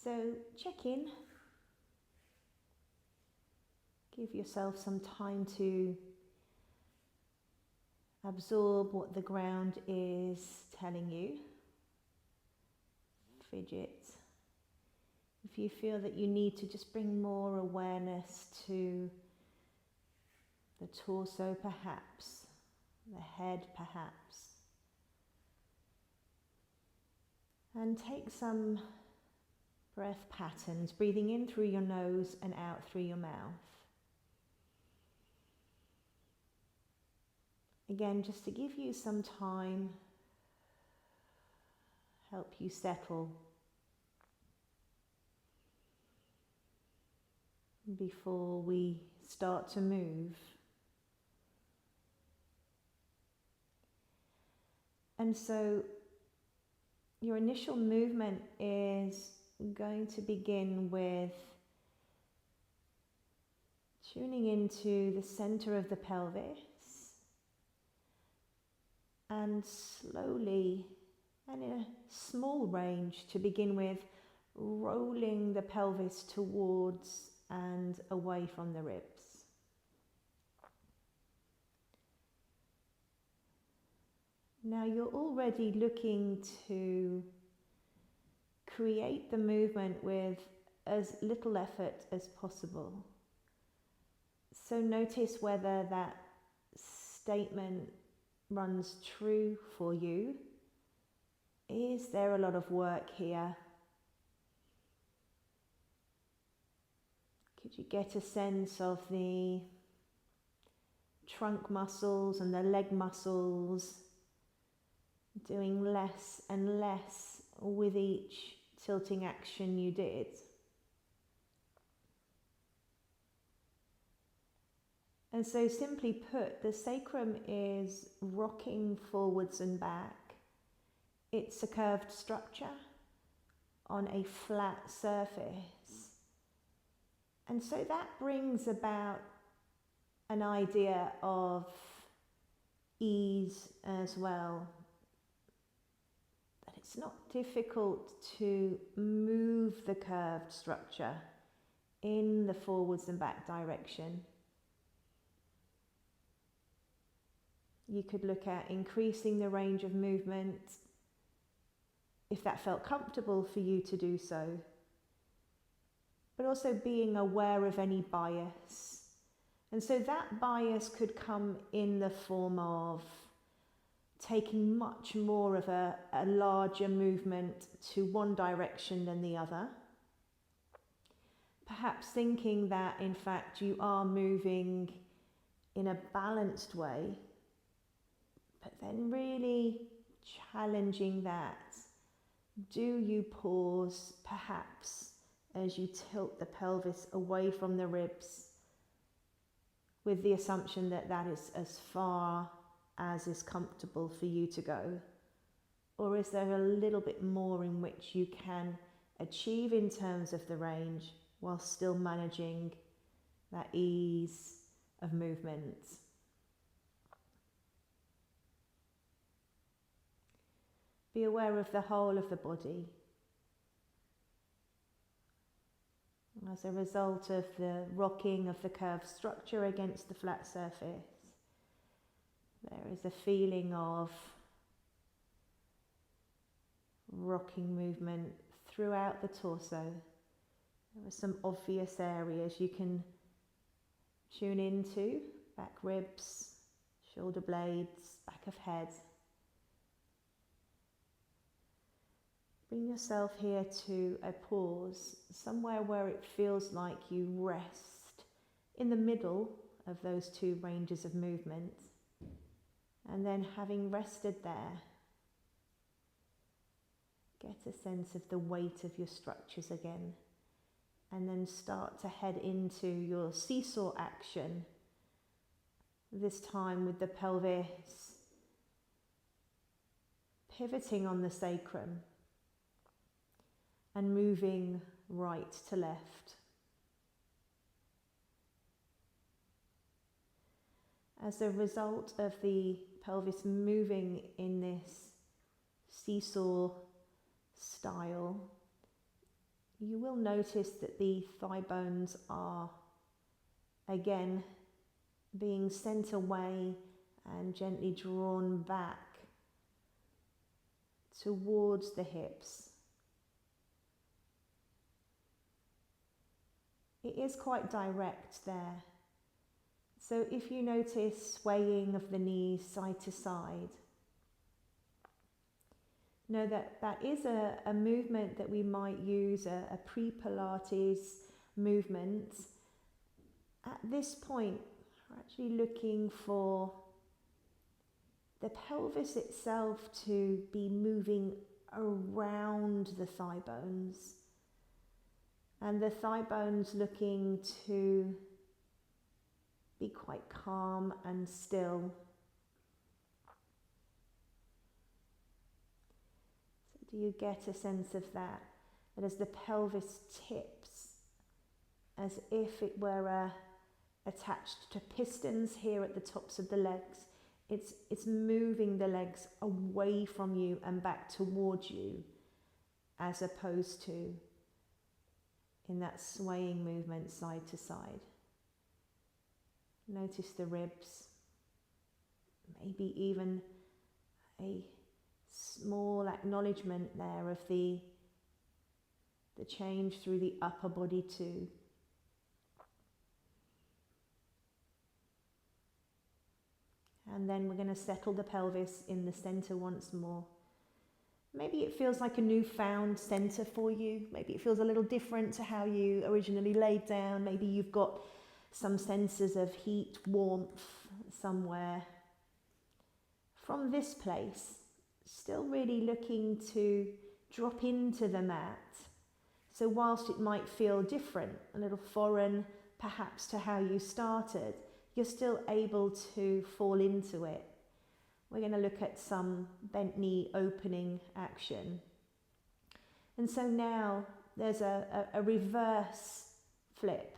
So check in. Give yourself some time to absorb what the ground is telling you. Fidget. If you feel that you need to just bring more awareness to the torso perhaps, the head perhaps. And take some breath patterns, breathing in through your nose and out through your mouth. Again, just to give you some time, help you settle before we start to move. And so your initial movement is going to begin with tuning into the center of the pelvis and slowly and in a small range to begin with, rolling the pelvis towards and away from the ribs. Now you're already looking to create the movement with as little effort as possible. So notice whether that statement runs true for you. Is there a lot of work here? Could you get a sense of the trunk muscles and the leg muscles doing less and less with each tilting action you did? And so simply put, the sacrum is rocking forwards and back. It's a curved structure on a flat surface. And so that brings about an idea of ease as well. That it's not difficult to move the curved structure in the forwards and back direction. You could look at increasing the range of movement if that felt comfortable for you to do so, but also being aware of any bias. And so that bias could come in the form of taking much more of a larger movement to one direction than the other. Perhaps thinking that in fact you are moving in a balanced way, but then really challenging that. Do you pause perhaps as you tilt the pelvis away from the ribs with the assumption that that is as far as is comfortable for you to go? Or is there a little bit more in which you can achieve in terms of the range while still managing that ease of movement? Be aware of the whole of the body. As a result of the rocking of the curved structure against the flat surface, there is a feeling of rocking movement throughout the torso. There are some obvious areas you can tune into: back ribs, shoulder blades, back of head. Bring yourself here to a pause, somewhere where it feels like you rest in the middle of those two ranges of movement. And then having rested there, get a sense of the weight of your structures again. And then start to head into your seesaw action, this time with the pelvis pivoting on the sacrum and moving right to left. As a result of the pelvis moving in this seesaw style, you will notice that the thigh bones are again being sent away and gently drawn back towards the hips. It is quite direct there. So if you notice swaying of the knees side to side, know that that is a movement that we might use, a pre-Pilates movement. At this point, we're actually looking for the pelvis itself to be moving around the thigh bones, and the thigh bones looking to be quite calm and still. So do you get a sense of that? That as the pelvis tips, as if it were attached to pistons here at the tops of the legs, it's moving the legs away from you and back towards you, as opposed to in that swaying movement side to side. Notice the ribs, maybe even a small acknowledgement there of the change through the upper body too. And then we're going to settle the pelvis in the center once more. Maybe it feels like a newfound center for you. Maybe it feels a little different to how you originally laid down. Maybe you've got some senses of heat, warmth somewhere. From this place, still really looking to drop into the mat. So whilst it might feel different, a little foreign perhaps to how you started, you're still able to fall into it. We're going to look at some bent knee opening action. And so now there's a reverse flip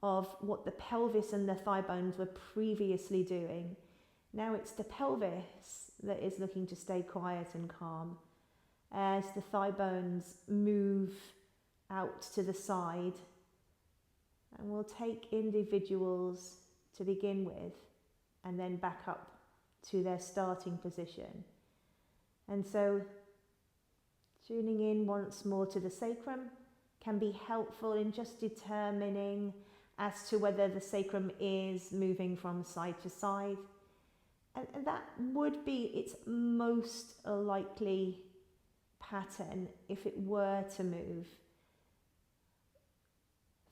of what the pelvis and the thigh bones were previously doing. Now it's the pelvis that is looking to stay quiet and calm as the thigh bones move out to the side. And we'll take individuals to begin with, and then back up to their starting position. And so tuning in once more to the sacrum can be helpful in just determining as to whether the sacrum is moving from side to side. And that would be its most likely pattern if it were to move.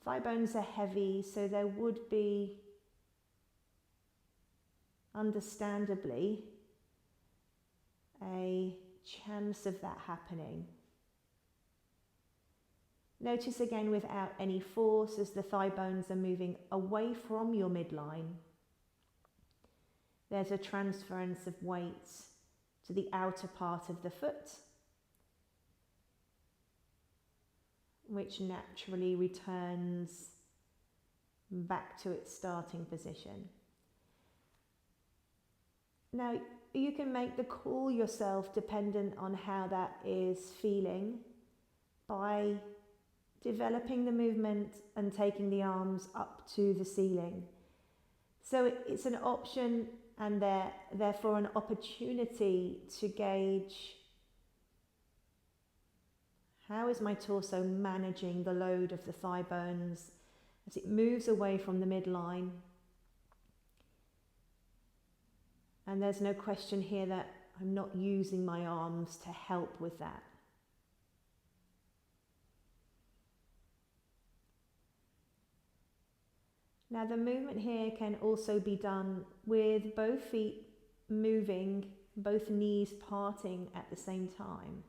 Thigh bones are heavy, so there would be understandably a chance of that happening. Notice again without any force as the thigh bones are moving away from your midline. There's a transference of weight to the outer part of the foot, which naturally returns back to its starting position. Now, you can make the call yourself dependent on how that is feeling by developing the movement and taking the arms up to the ceiling. So it's an option and therefore an opportunity to gauge, how is my torso managing the load of the thigh bones as it moves away from the midline? And there's no question here that I'm not using my arms to help with that. Now the movement here can also be done with both feet moving, both knees parting at the same time.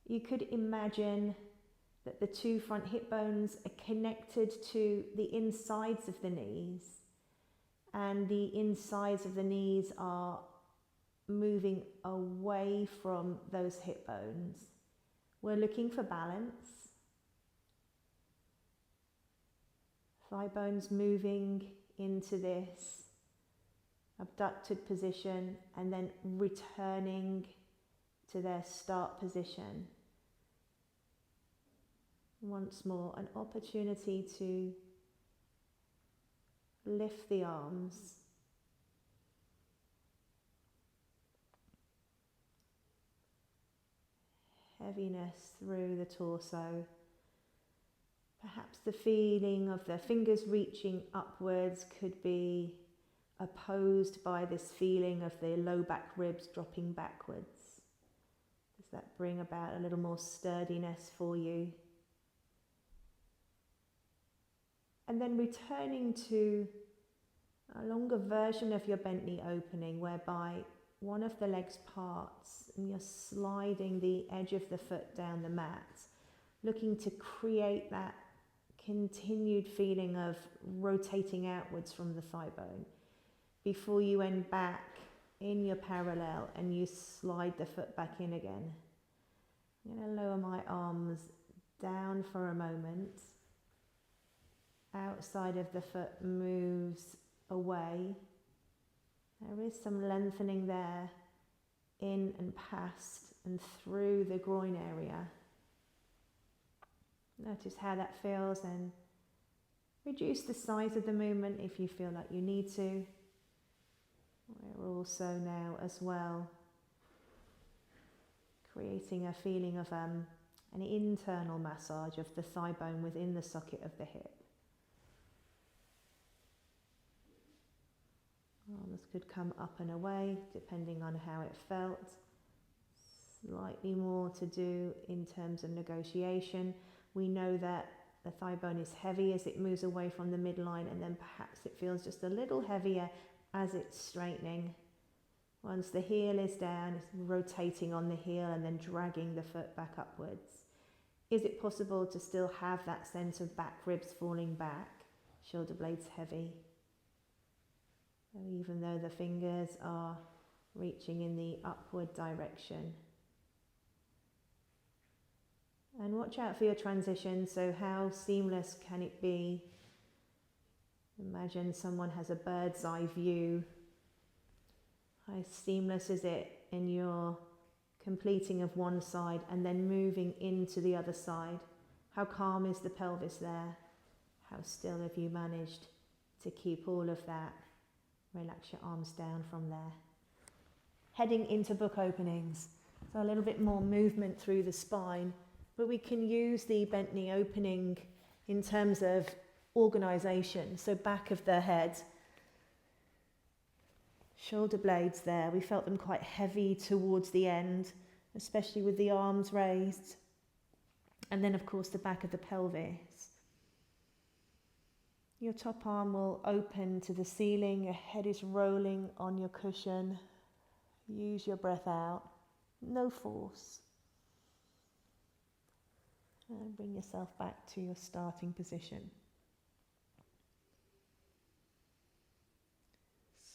You could imagine that the two front hip bones are connected to the insides of the knees, and the insides of the knees are moving away from those hip bones. We're looking for balance. Thigh bones moving into this abducted position and then returning to their start position. Once more, an opportunity to lift the arms. Heaviness through the torso. Perhaps the feeling of the fingers reaching upwards could be opposed by this feeling of the low back ribs dropping backwards. Does that bring about a little more sturdiness for you? And then returning to a longer version of your bent knee opening, whereby one of the legs parts and you're sliding the edge of the foot down the mat, looking to create that continued feeling of rotating outwards from the thigh bone before you end back in your parallel and you slide the foot back in again. I'm going to lower my arms down for a moment. Outside of the foot moves away. There is some lengthening there in and past and through the groin area. Notice how that feels and reduce the size of the movement if you feel like you need to. We're also now as well creating a feeling of an internal massage of the thigh bone within the socket of the hip. Arms could come up and away depending on how it felt. Slightly more to do in terms of negotiation. We know that the thigh bone is heavy as it moves away from the midline, and then perhaps it feels just a little heavier as it's straightening. Once the heel is down, it's rotating on the heel and then dragging the foot back upwards. Is it possible to still have that sense of back ribs falling back, shoulder blades heavy? Even though the fingers are reaching in the upward direction. And watch out for your transition. So how seamless can it be? Imagine someone has a bird's eye view. How seamless is it in your completing of one side and then moving into the other side? How calm is the pelvis there? How still have you managed to keep all of that? Relax your arms down from there. Heading into book openings. So a little bit more movement through the spine, but we can use the bent knee opening in terms of organisation. So back of the head, shoulder blades there. We felt them quite heavy towards the end, especially with the arms raised. And then of course the back of the pelvis. Your top arm will open to the ceiling, your head is rolling on your cushion. Use your breath out, no force. And bring yourself back to your starting position.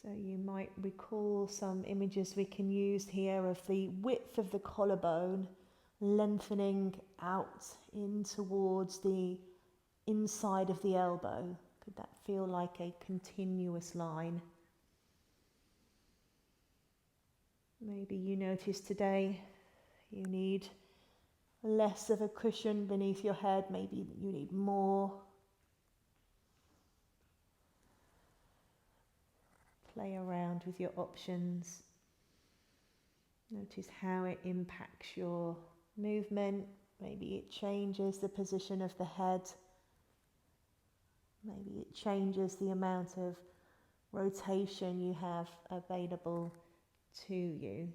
So you might recall some images we can use here of the width of the collarbone lengthening out in towards the inside of the elbow. Could that feel like a continuous line? Maybe you notice today you need less of a cushion beneath your head. Maybe you need more. Play around with your options. Notice how it impacts your movement. Maybe it changes the position of the head. Maybe it changes the amount of rotation you have available to you.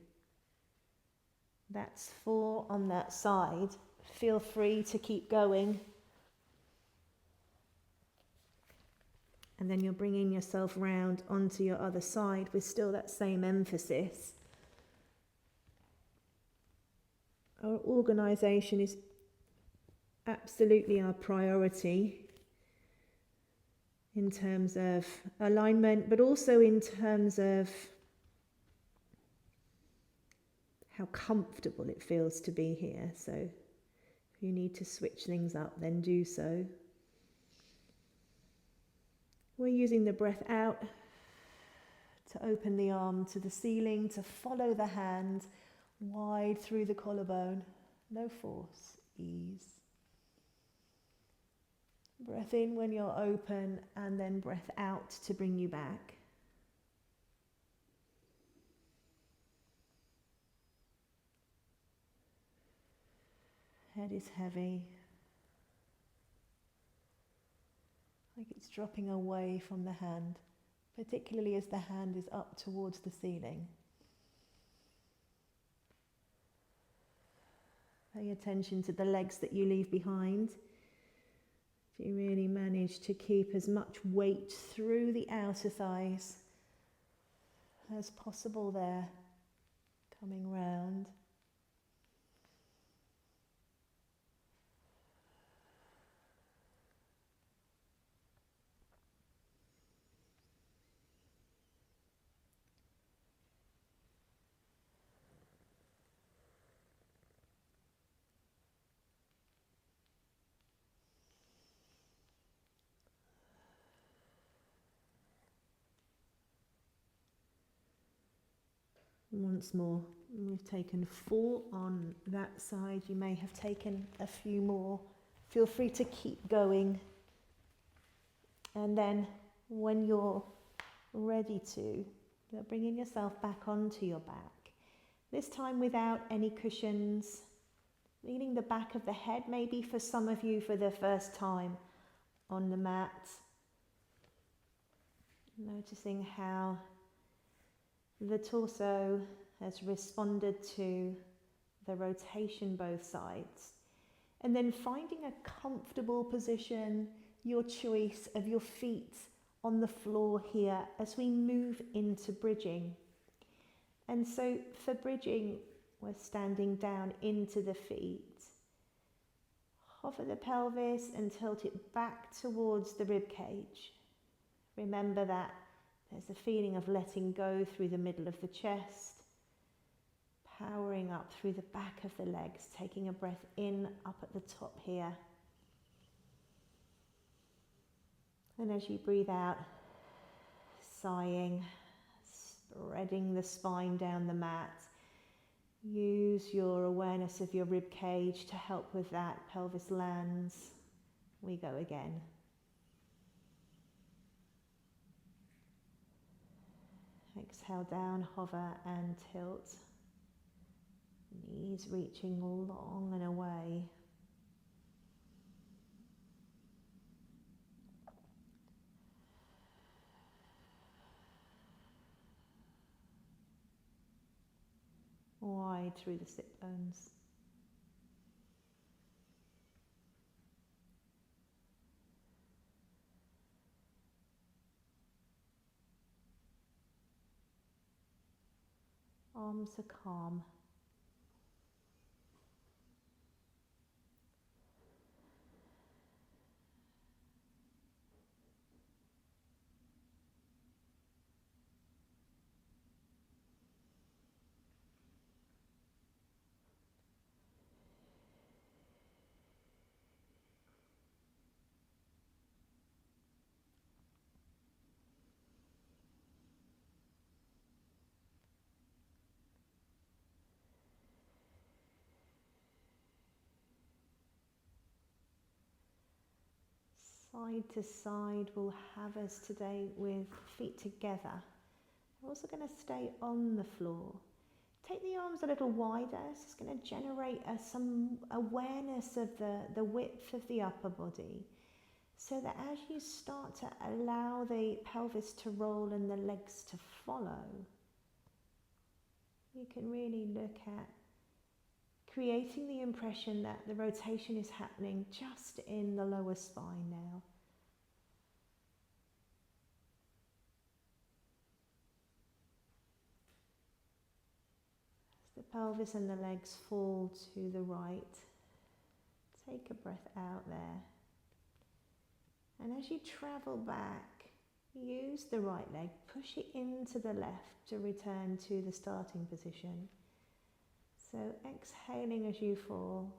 That's 4 on that side. Feel free to keep going. And then you're bringing yourself round onto your other side with still that same emphasis. Our organisation is absolutely our priority in terms of alignment, but also in terms of how comfortable it feels to be here. So if you need to switch things up, then do so. We're using the breath out to open the arm to the ceiling, to follow the hand wide through the collarbone. No force, ease. Breath in when you're open, and then breath out to bring you back. Head is heavy, like it's dropping away from the hand, particularly as the hand is up towards the ceiling. Pay attention to the legs that you leave behind. Do you really manage to keep as much weight through the outer thighs as possible there, coming round? Once more, we've taken 4 on that side. You may have taken a few more. Feel free to keep going. And then when you're ready to, you're bringing yourself back onto your back. This time without any cushions. Leaning the back of the head, maybe for some of you for the first time on the mat. Noticing how the torso has responded to the rotation both sides. And then finding a comfortable position, your choice of your feet on the floor here as we move into bridging. And so for bridging, we're standing down into the feet. Hover the pelvis and tilt it back towards the rib cage. Remember that there's a feeling of letting go through the middle of the chest, powering up through the back of the legs, taking a breath in up at the top here. And as you breathe out, sighing, spreading the spine down the mat. Use your awareness of your rib cage to help with that. Pelvis lands. We go again. Exhale down, hover and tilt. Knees reaching long and away. Wide through the sit bones. Arms are calm. Side to side will have us today with feet together. We're also going to stay on the floor. Take the arms a little wider. This is going to generate some awareness of the width of the upper body, so that as you start to allow the pelvis to roll and the legs to follow, you can really look at creating the impression that the rotation is happening just in the lower spine now. As the pelvis and the legs fall to the right, take a breath out there. And as you travel back, use the right leg, push it into the left to return to the starting position. So exhaling as you fall,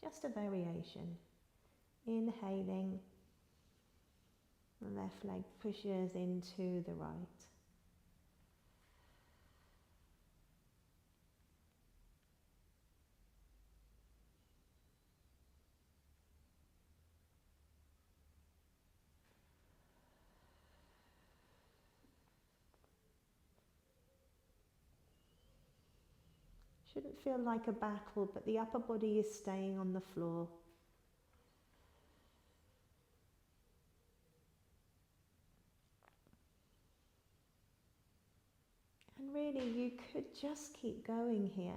just a variation. Inhaling, the left leg pushes into the right. Shouldn't feel like a backward, but the upper body is staying on the floor. And really, you could just keep going here.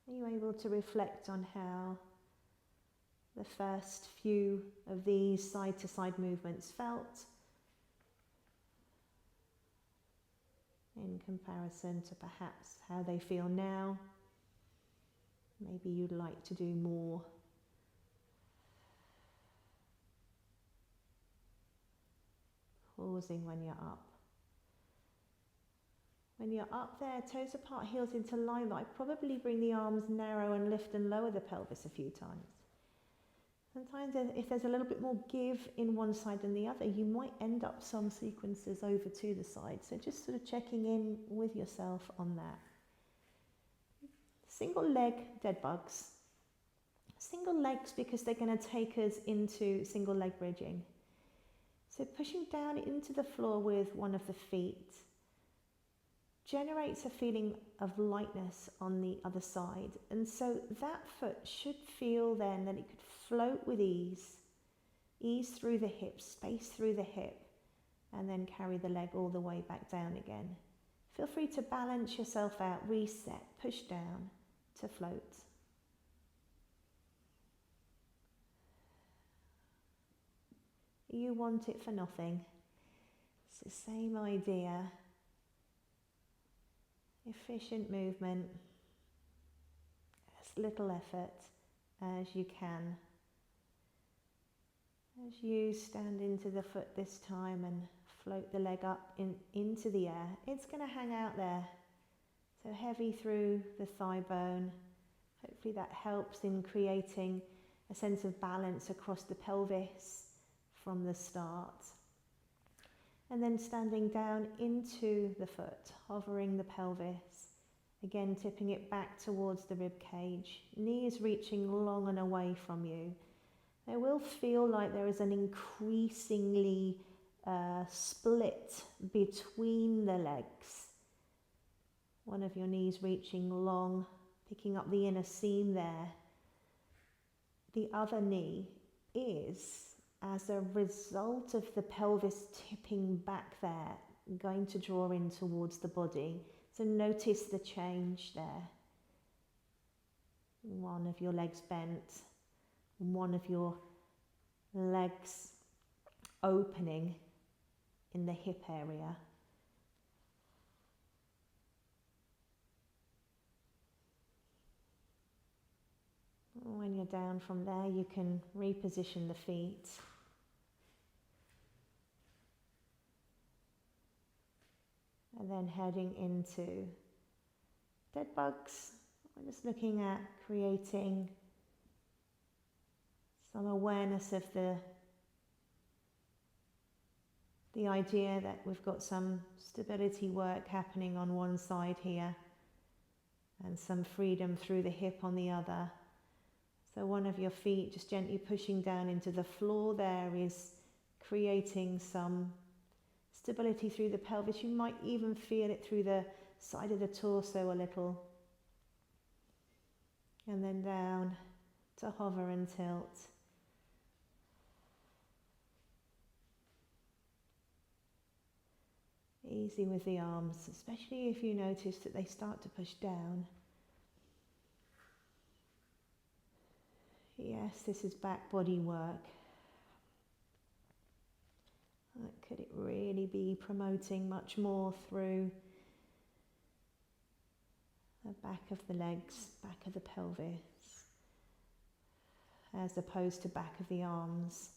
Are you able to reflect on how the first few of these side-to-side movements felt in comparison to perhaps how they feel now? Maybe you'd like to do more. Pausing when you're up. When you're up there, toes apart, heels into line, I'd probably bring the arms narrow and lift and lower the pelvis a few times. Sometimes if there's a little bit more give in one side than the other, you might end up some sequences over to the side. So just sort of checking in with yourself on that. Single leg dead bugs. Single legs because they're going to take us into single leg bridging. So pushing down into the floor with one of the feet generates a feeling of lightness on the other side. And so that foot should feel then that it could float with ease through the hip, space through the hip, and then carry the leg all the way back down again. Feel free to balance yourself out, reset, push down to float. You want it for nothing. It's the same idea. Efficient movement, as little effort as you can. As you stand into the foot this time and float the leg up into the air, it's going to hang out there. So heavy through the thigh bone. Hopefully that helps in creating a sense of balance across the pelvis from the start. And then standing down into the foot, hovering the pelvis. Again, tipping it back towards the rib cage. Knees reaching long and away from you. It will feel like there is an increasingly split between the legs. One of your knees reaching long, picking up the inner seam there. The other knee is, as a result of the pelvis tipping back there, going to draw in towards the body. So notice the change there. One of your legs bent, one of your legs opening in the hip area. When you're down from there, you can reposition the feet. And then heading into dead bugs. We're just looking at creating some awareness of the idea that we've got some stability work happening on one side here and some freedom through the hip on the other. So one of your feet just gently pushing down into the floor there is creating some stability through the pelvis. You might even feel it through the side of the torso a little. And then down to hover and tilt. Easy with the arms, especially if you notice that they start to push down. Yes, this is back body work. Could it really be promoting much more through the back of the legs, back of the pelvis, as opposed to back of the arms?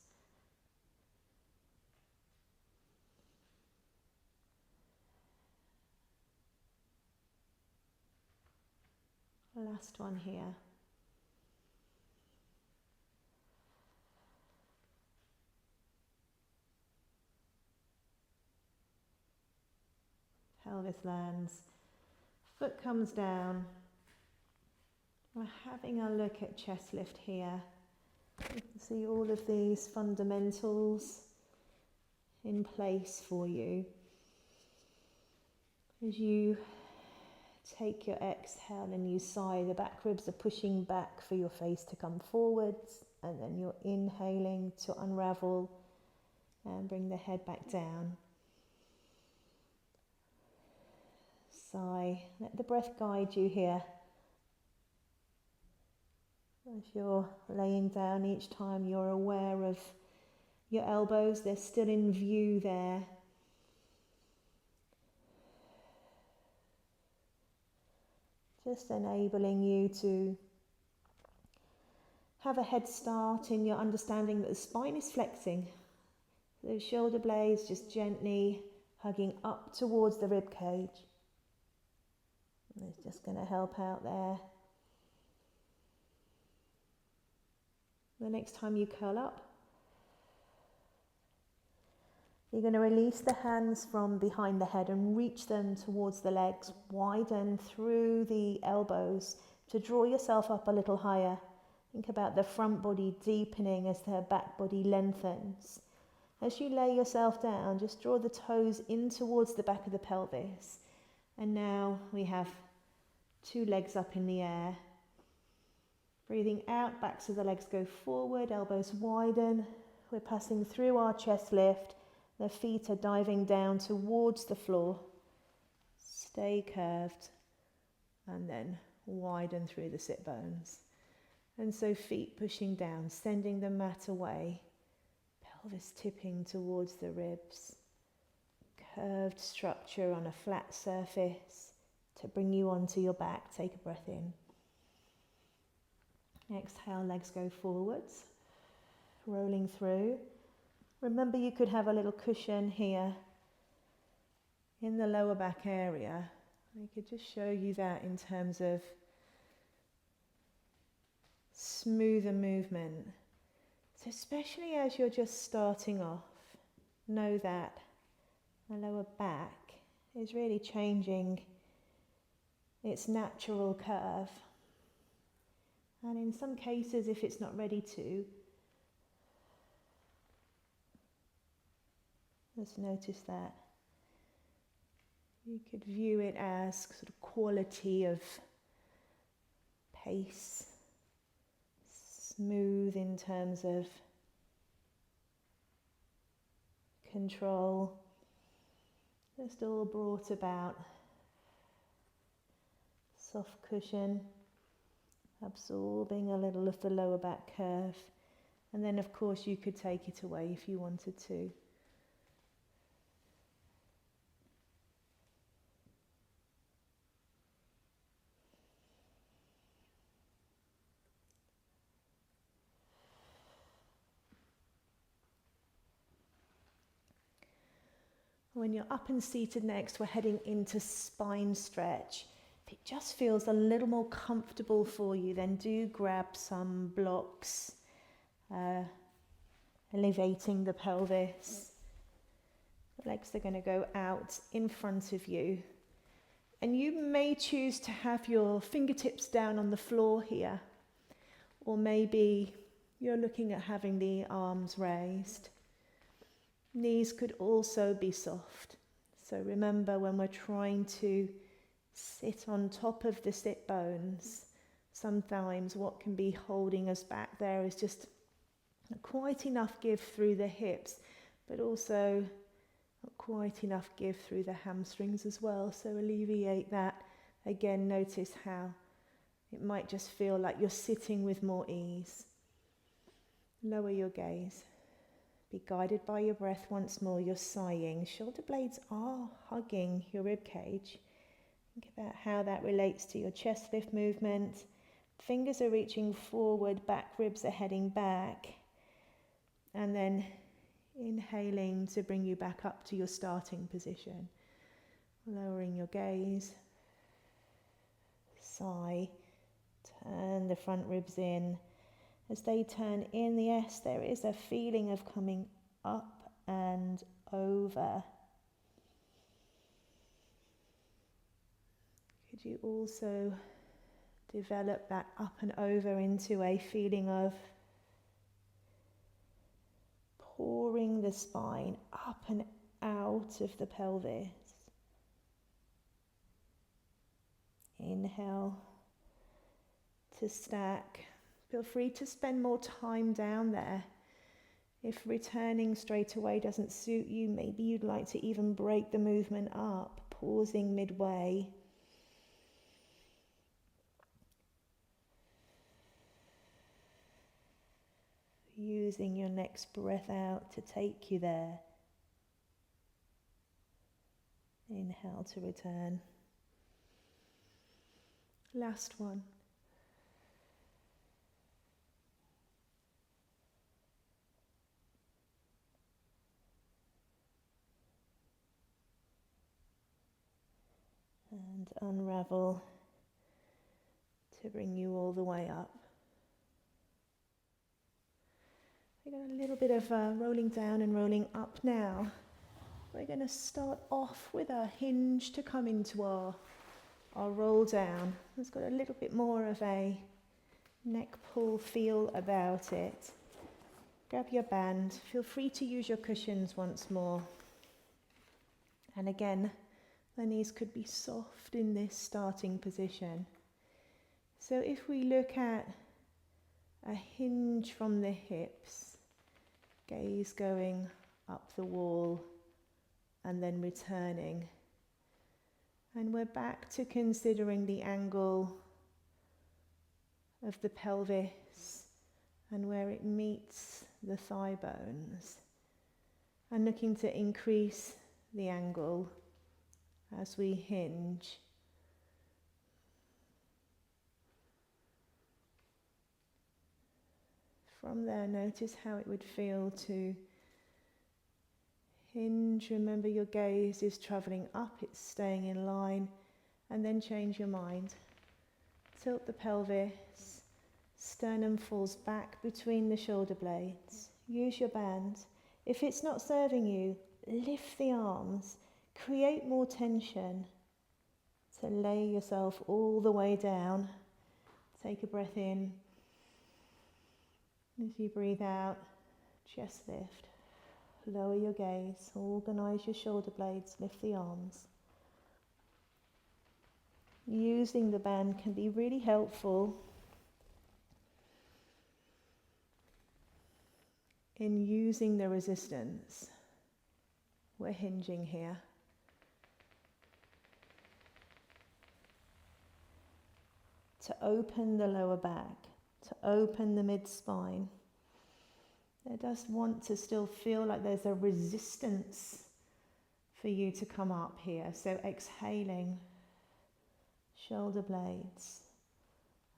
Last one here. Pelvis lands, foot comes down. We're having a look at chest lift here. You can see all of these fundamentals in place for you as you take your exhale and you sigh. The back ribs are pushing back for your face to come forwards, and then you're inhaling to unravel and bring the head back down. Sigh. Let the breath guide you here. As you're laying down, each time you're aware of your elbows, they're still in view there. Just enabling you to have a head start in your understanding that the spine is flexing. Those shoulder blades just gently hugging up towards the rib cage. It's just going to help out there. The next time you curl up, you're going to release the hands from behind the head and reach them towards the legs. Widen through the elbows to draw yourself up a little higher. Think about the front body deepening as the back body lengthens. As you lay yourself down, just draw the toes in towards the back of the pelvis. And now we have 2 legs up in the air. Breathing out, backs of the legs go forward, elbows widen. We're passing through our chest lift. The feet are diving down towards the floor. Stay curved and then widen through the sit bones. And so feet pushing down, sending the mat away. Pelvis tipping towards the ribs. Curved structure on a flat surface to bring you onto your back. Take a breath in. Exhale, legs go forwards, rolling through. Remember, you could have a little cushion here in the lower back area. I could just show you that in terms of smoother movement. So especially as you're just starting off, know that the lower back is really changing its natural curve. And in some cases, if it's not ready to, just notice that. You could view it as sort of quality of pace, smooth in terms of control, just all brought about. Soft cushion, absorbing a little of the lower back curve. And then of course you could take it away if you wanted to. When you're up and seated next, we're heading into spine stretch. If it just feels a little more comfortable for you, then do grab some blocks, elevating the pelvis. The legs are going to go out in front of you. And you may choose to have your fingertips down on the floor here. Or maybe you're looking at having the arms raised. Knees could also be soft. So remember, when we're trying to sit on top of the sit bones, sometimes what can be holding us back there is just not quite enough give through the hips, but also not quite enough give through the hamstrings as well. So alleviate that. Again, notice how it might just feel like you're sitting with more ease. Lower your gaze. Be guided by your breath once more. You're sighing. Shoulder blades are hugging your rib cage. Think about how that relates to your chest lift movement. Fingers are reaching forward, back ribs are heading back. And then inhaling to bring you back up to your starting position. Lowering your gaze. Sigh. Turn the front ribs in. As they turn in, yes, there is a feeling of coming up and over. Could you also develop that up and over into a feeling of pouring the spine up and out of the pelvis? Inhale to stack. Feel free to spend more time down there. If returning straight away doesn't suit you, maybe you'd like to even break the movement up, pausing midway. Using your next breath out to take you there. Inhale to return. Last one. And unravel to bring you all the way up. We got a little bit of rolling down and rolling up now. We're going to start off with our hinge to come into our roll down. It's got a little bit more of a neck pull feel about it. Grab your band. Feel free to use your cushions once more. And again, the knees could be soft in this starting position. So if we look at a hinge from the hips, gaze going up the wall and then returning. And we're back to considering the angle of the pelvis and where it meets the thigh bones. And looking to increase the angle as we hinge. From there, notice how it would feel to hinge. Remember, your gaze is traveling up, it's staying in line, and then change your mind. Tilt the pelvis, sternum falls back between the shoulder blades. Use your band. If it's not serving you, lift the arms, create more tension to lay yourself all the way down. Take a breath in. As you breathe out, chest lift. Lower your gaze, organize your shoulder blades, lift the arms. Using the band can be really helpful in using the resistance. We're hinging here. To open the lower back, to open the mid-spine. There does want to still feel like there's a resistance for you to come up here. So exhaling, shoulder blades.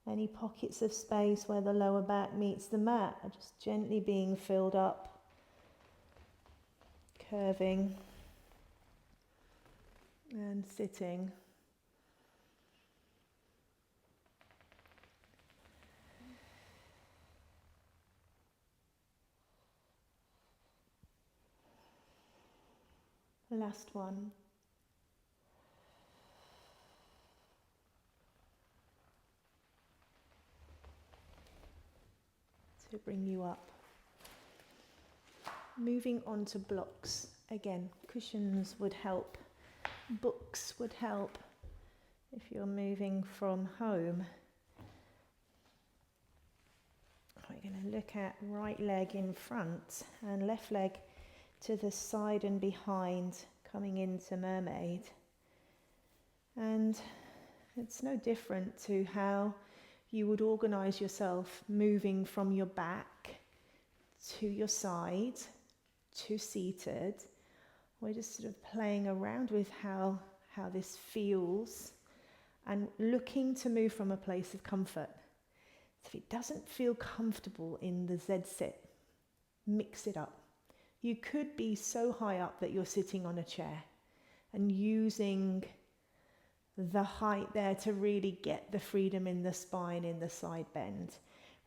Any pockets of space where the lower back meets the mat are just gently being filled up, curving and sitting. Last one. To bring you up. Moving on to blocks. Again, cushions would help. Books would help if you're moving from home. We're going to look at right leg in front and left leg to the side and behind, coming into Mermaid. And it's no different to how you would organise yourself moving from your back to your side, to seated. We're just sort of playing around with how this feels and looking to move from a place of comfort. So if it doesn't feel comfortable in the Z-sit, mix it up. You could be so high up that you're sitting on a chair and using the height there to really get the freedom in the spine, in the side bend.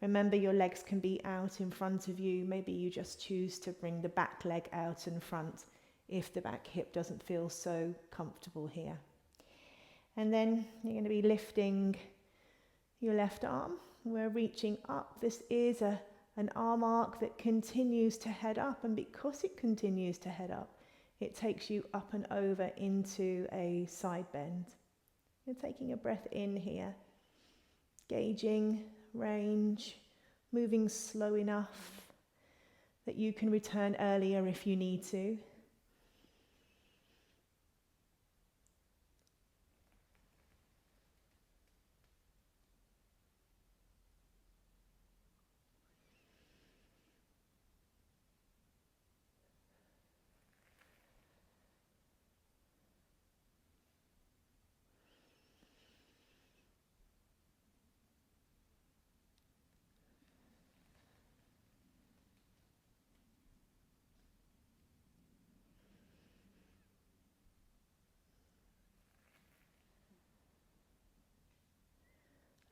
Remember, your legs can be out in front of you. Maybe you just choose to bring the back leg out in front if the back hip doesn't feel so comfortable here. And then you're going to be lifting your left arm. We're reaching up. This is an arm arc that continues to head up, and because it continues to head up, it takes you up and over into a side bend. You're taking a breath in here, gauging range, moving slow enough that you can return earlier if you need to.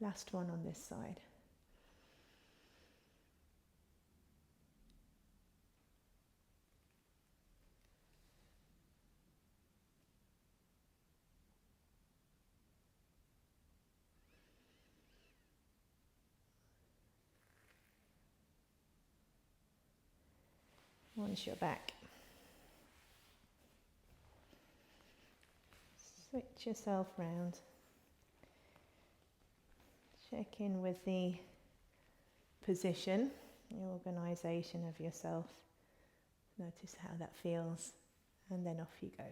Last one on this side. Once you're back, switch yourself round. Check in with the position, the organisation of yourself. Notice how that feels, and then off you go.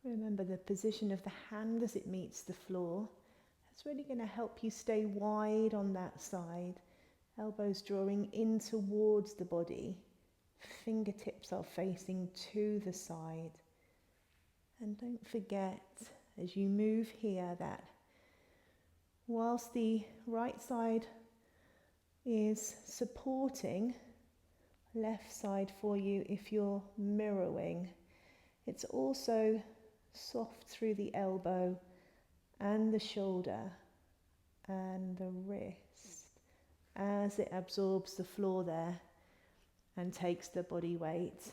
Remember the position of the hand as it meets the floor. That's really going to help you stay wide on that side. Elbows drawing in towards the body. Fingertips are facing to the side. And don't forget, as you move here, that whilst the right side is supporting left side for you if you're mirroring, it's also soft through the elbow and the shoulder and the wrist as it absorbs the floor there and takes the body weight.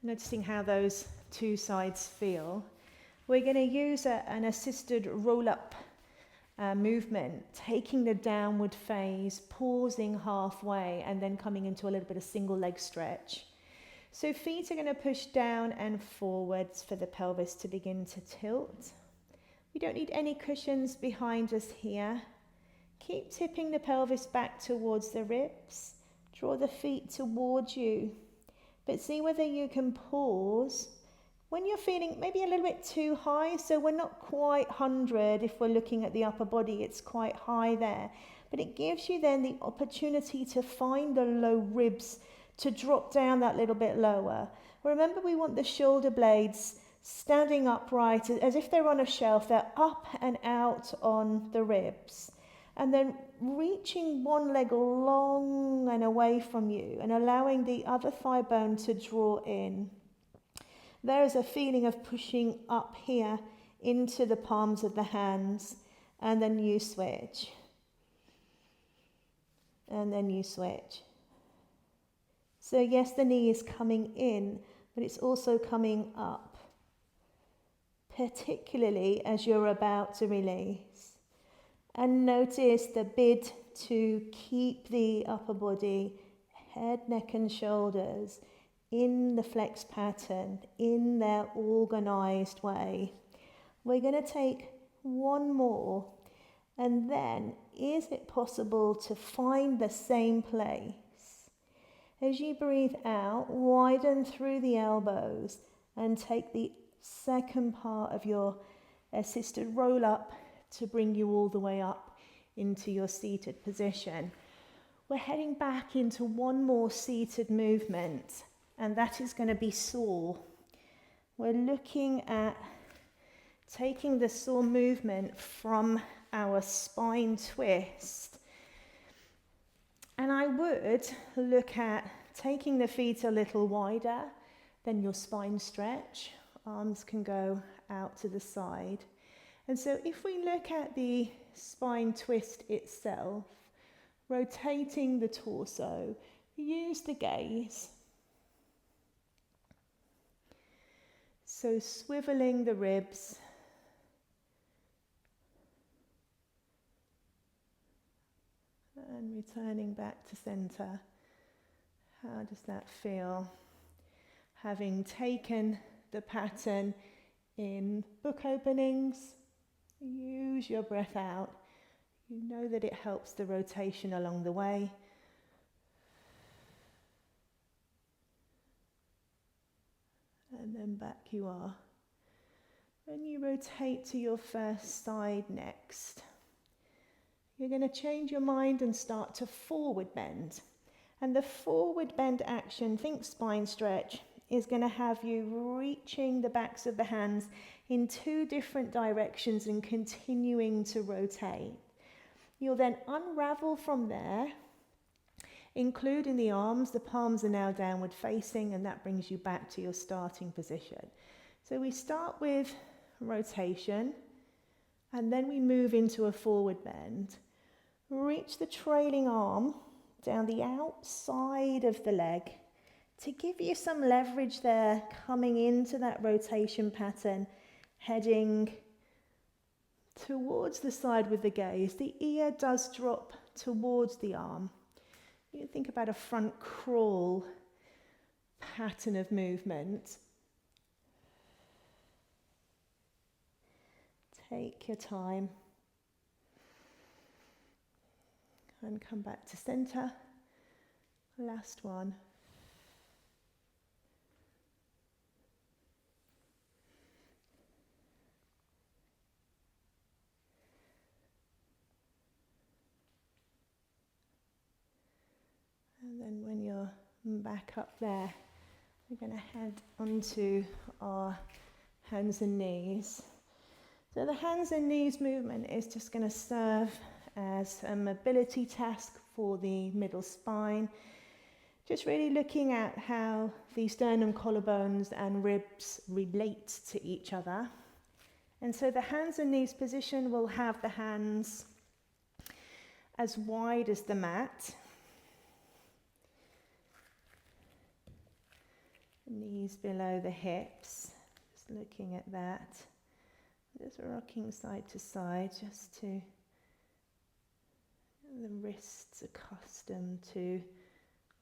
Noticing how those two sides feel. We're going to use an assisted roll-up movement, taking the downward phase, pausing halfway and then coming into a little bit of single leg stretch. So feet are going to push down and forwards for the pelvis to begin to tilt. We don't need any cushions behind us here. Keep tipping the pelvis back towards the ribs. Draw the feet towards you. But see whether you can pause when you're feeling maybe a little bit too high. So we're not quite 100 if we're looking at the upper body. It's quite high there. But it gives you then the opportunity to find the low ribs to drop down that little bit lower. Remember, we want the shoulder blades standing upright as if they're on a shelf. They're up and out on the ribs. And then reaching one leg long and away from you and allowing the other thigh bone to draw in. There is a feeling of pushing up here into the palms of the hands, and then you switch. And then you switch. So yes, the knee is coming in, but it's also coming up, particularly as you're about to release. And notice the bid to keep the upper body, head, neck and shoulders in the flex pattern, in their organized way. We're going to take one more, and then is it possible to find the same place? As you breathe out, widen through the elbows and take the second part of your assisted roll up to bring you all the way up into your seated position. We're heading back into one more seated movement, and that is going to be saw. We're looking at taking the saw movement from our spine twist. And I would look at taking the feet a little wider than your spine stretch, Arms can go out to the side. And so if we look at the spine twist itself, rotating the torso, use the gaze. So swiveling the ribs. And returning back to center. How does that feel? Having taken the pattern in book openings, use your breath out. You know that it helps the rotation along the way. And then back you are. When you rotate to your first side next, you're going to change your mind and start to forward bend. And the forward bend action, think spine stretch, is going to have you reaching the backs of the hands in 2 different directions and continuing to rotate. You'll then unravel from there, including the arms. The palms are now downward facing, and that brings you back to your starting position. So we start with rotation, and then we move into a forward bend. Reach the trailing arm down the outside of the leg to give you some leverage there, coming into that rotation pattern, heading towards the side with the gaze. The ear does drop towards the arm. You think about a front crawl pattern of movement. Take your time. And come back to center. Last one. And then when you're back up there, we're going to head onto our hands and knees. So the hands and knees movement is just going to serve as a mobility task for the middle spine. Just really looking at how the sternum, collarbones and ribs relate to each other. And so the hands and knees position will have the hands as wide as the mat. Knees below the hips. Just looking at that. Just rocking side to side just to the wrists accustomed to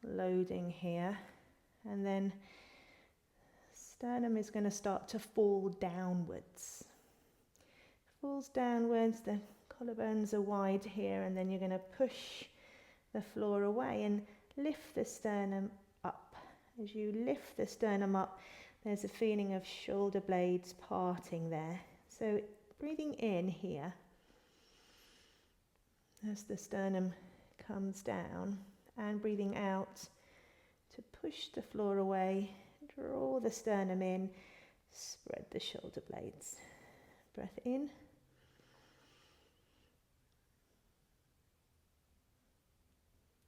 loading here. And then sternum is going to start to fall downwards. Falls downwards, the collarbones are wide here, and then you're going to push the floor away and lift the sternum up. As you lift the sternum up, there's a feeling of shoulder blades parting there. So breathing in here as the sternum comes down, and breathing out to push the floor away, draw the sternum in, spread the shoulder blades. Breath in.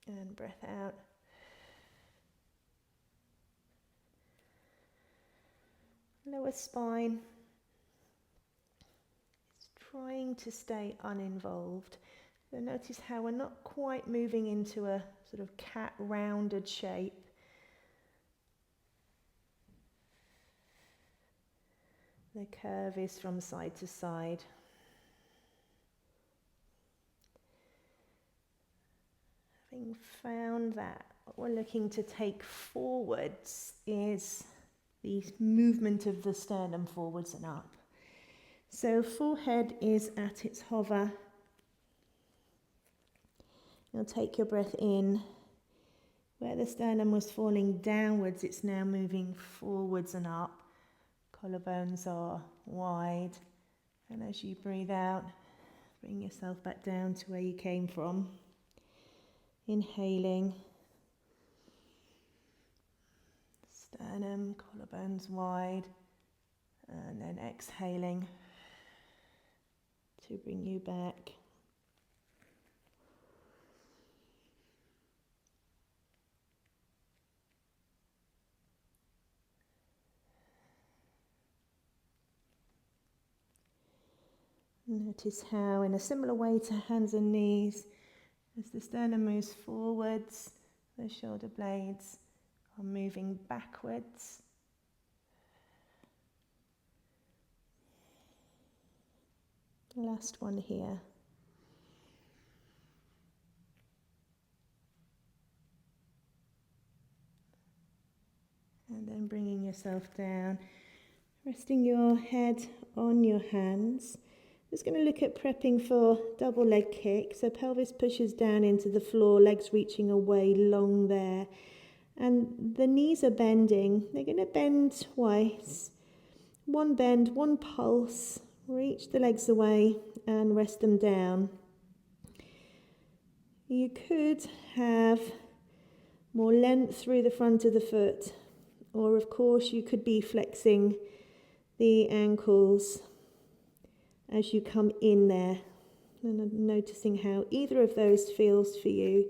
And breath out. Lower spine is trying to stay uninvolved. So notice how we're not quite moving into a sort of cat rounded shape. The curve is from side to side. Having found that, what we're looking to take forwards is the movement of the sternum forwards and up. So forehead is at its hover. You'll take your breath in. Where the sternum was falling downwards, it's now moving forwards and up. Collarbones are wide. And as you breathe out, bring yourself back down to where you came from. Inhaling. Sternum, collarbones wide. And then exhaling to bring you back. Notice how, in a similar way to hands and knees, as the sternum moves forwards, the shoulder blades are moving backwards. Last one here. And then bringing yourself down, resting your head on your hands. Just going to look at prepping for double leg kick. So pelvis pushes down into the floor, legs reaching away long there. And the knees are bending. They're going to bend twice. One bend, one pulse. Reach the legs away and rest them down. You could have more length through the front of the foot, or of course you could be flexing the ankles as you come in there, and noticing how either of those feels for you,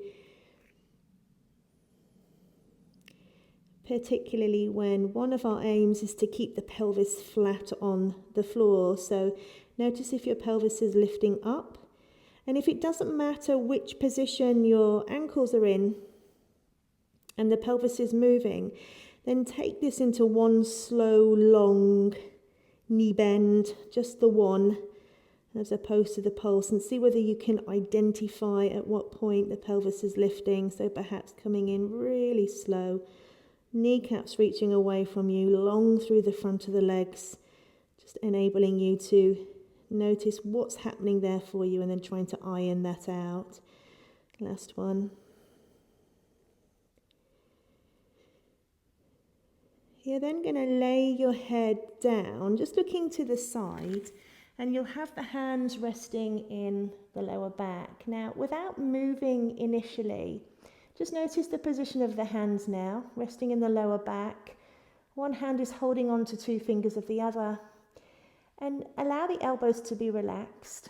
particularly when one of our aims is to keep the pelvis flat on the floor. So notice if your pelvis is lifting up, and if it doesn't matter which position your ankles are in and the pelvis is moving, then take this into one slow, long knee bend, just the one, as opposed to the pulse, and see whether you can identify at what point the pelvis is lifting. So perhaps coming in really slow, kneecaps reaching away from you, long through the front of the legs, just enabling you to notice what's happening there for you and then trying to iron that out. Last one. You're then going to lay your head down, just looking to the side, and you'll have the hands resting in the lower back. Now, without moving initially, just notice the position of the hands now, resting in the lower back. One hand is holding on to two fingers of the other, and allow the elbows to be relaxed.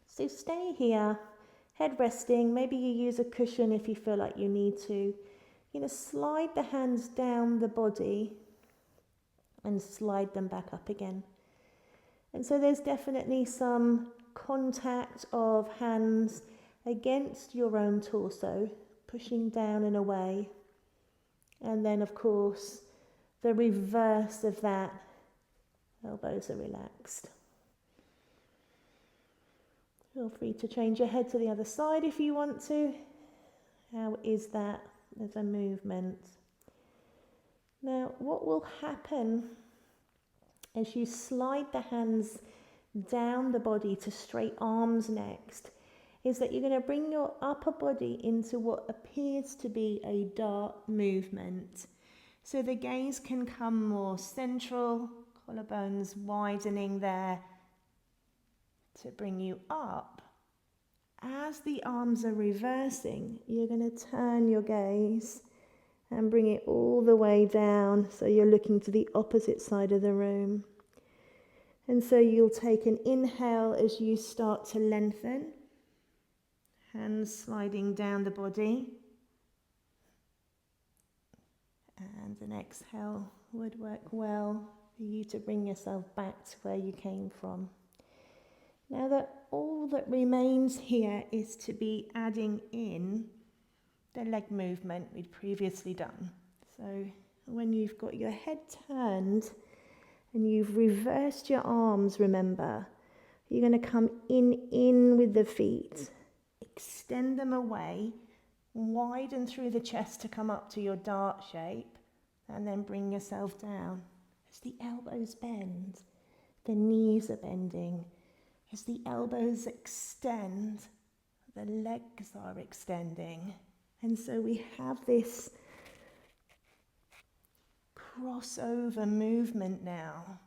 So stay here, head resting. Maybe you use a cushion if you feel like you need to. You're going to slide the hands down the body and slide them back up again. And so there's definitely some contact of hands against your own torso, pushing down and away. And then, of course, the reverse of that, elbows are relaxed. Feel free to change your head to the other side if you want to. How is that as a movement? Now, what will happen as you slide the hands down the body to straight arms next is that you're going to bring your upper body into what appears to be a dart movement. So the gaze can come more central, collarbones widening there to bring you up. As the arms are reversing, you're going to turn your gaze and bring it all the way down, so you're looking to the opposite side of the room. And so you'll take an inhale as you start to lengthen, hands sliding down the body. And an exhale would work well for you to bring yourself back to where you came from. Now that all that remains here is to be adding in the leg movement we'd previously done. So when you've got your head turned and you've reversed your arms, remember, you're going to come in with the feet, extend them away, widen through the chest to come up to your dart shape, and then bring yourself down. As the elbows bend, the knees are bending. As the elbows extend, the legs are extending. And so we have this crossover movement now.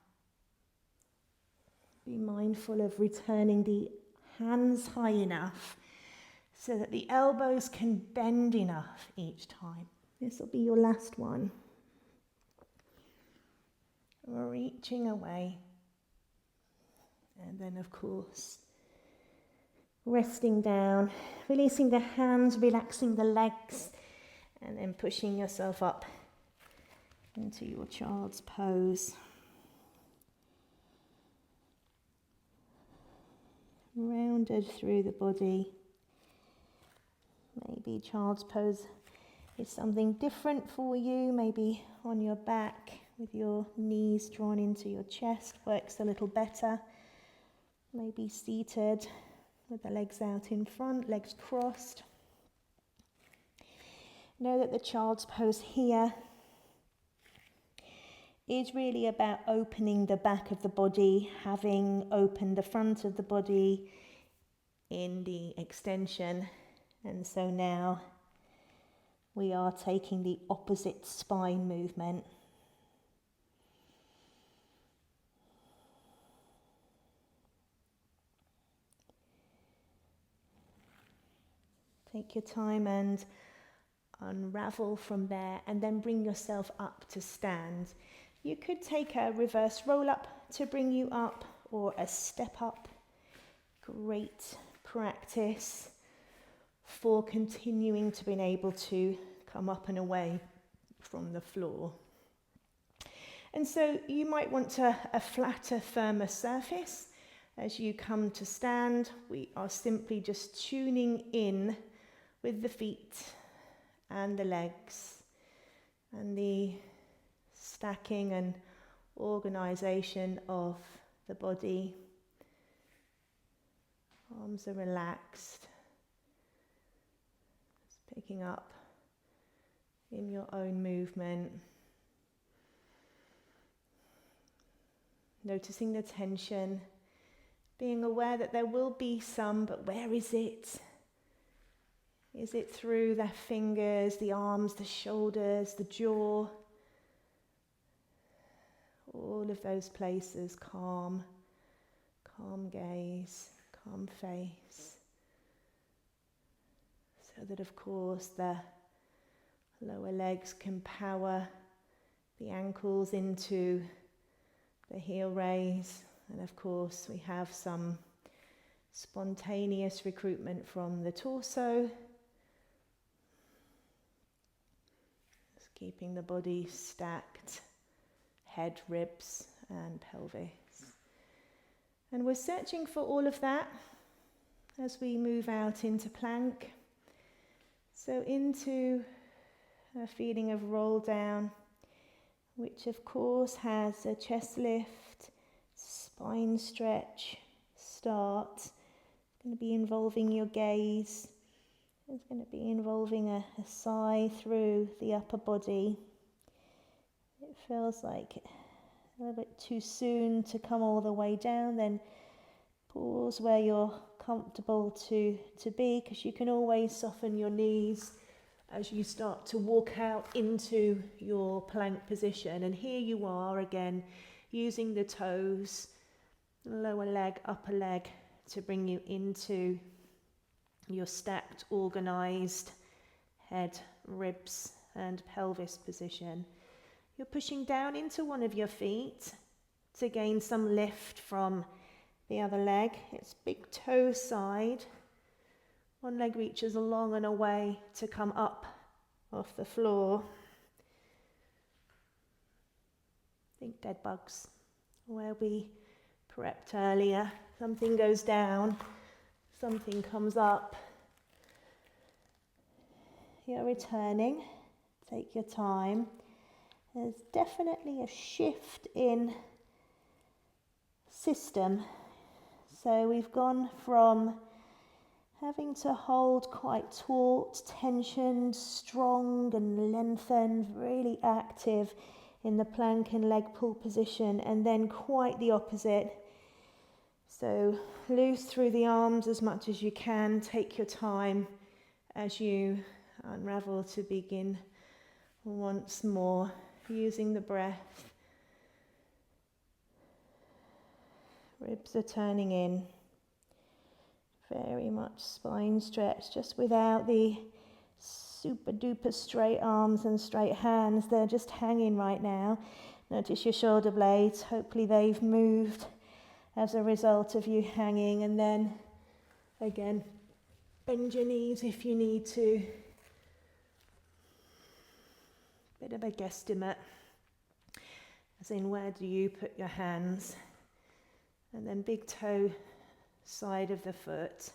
Be mindful of returning the hands high enough so that the elbows can bend enough each time. This will be your last one. Reaching away. And then, of course, resting down, releasing the hands, relaxing the legs, and then pushing yourself up into your child's pose. rounded through the body. Maybe child's pose is something different for you, maybe on your back with your knees drawn into your chest works a little better. Maybe seated with the legs out in front, legs crossed. Know that the child's pose here is really about opening the back of the body, having opened the front of the body in the extension. And so now we are taking the opposite spine movement. Take your time and unravel from there, and then bring yourself up to stand. You could take a reverse roll up to bring you up, or a step up. Great practice for continuing to being able to come up and away from the floor. And so you might want a flatter, firmer surface. As you come to stand, we are simply just tuning in with the feet and the legs, and the stacking and organisation of the body. Arms are relaxed. Just picking up in your own movement. Noticing the tension, being aware that there will be some, but where is it? Is it through the fingers, the arms, the shoulders, the jaw? All of those places, calm gaze, calm face. So that, of course, the lower legs can power the ankles into the heel raise. And of course, we have some spontaneous recruitment from the torso. Keeping the body stacked, head, ribs, and pelvis. And we're searching for all of that as we move out into plank. So into a feeling of roll down, which of course has a chest lift, spine stretch, start. It's going to be involving your gaze. It's going to be involving a sigh through the upper body. It feels like a little bit too soon to come all the way down, then pause where you're comfortable to be, because you can always soften your knees as you start to walk out into your plank position. And here you are again, using the toes, lower leg, upper leg, to bring you into your stacked, organised head, ribs and pelvis position. You're pushing down into one of your feet to gain some lift from the other leg. It's big toe side. One leg reaches along and away to come up off the floor. Think dead bugs, where we prepped earlier. Something goes down, something comes up. You're returning. Take your time. There's definitely a shift in system. So we've gone from having to hold quite taut, tensioned, strong and lengthened, really active in the plank and leg pull position, and then quite the opposite. So loose through the arms as much as you can. Take your time as you unravel to begin once more, using the breath. Ribs are turning in. Very much spine stretch, just without the super duper straight arms and straight hands. They're just hanging right now. Notice your shoulder blades. Hopefully they've moved as a result of you hanging. And then again, bend your knees if you need to. Bit of a guesstimate, as in where do you put your hands? And then big toe side of the foot.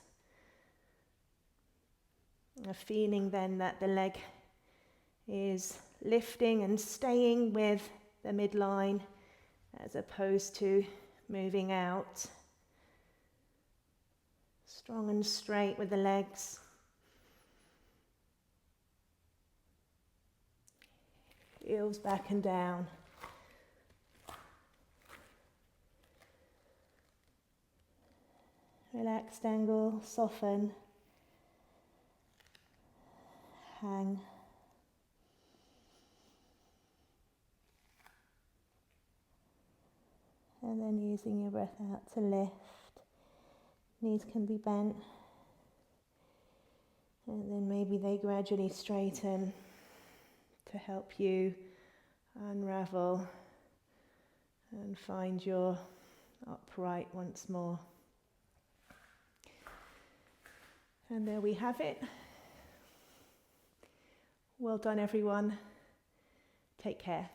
A feeling then that the leg is lifting and staying with the midline as opposed to moving out. Strong and straight with the legs. Heels back and down. Relaxed angle, soften, hang. And then using your breath out to lift. Knees can be bent. And then maybe they gradually straighten to help you unravel and find your upright once more. And there we have it. Well done, everyone. Take care.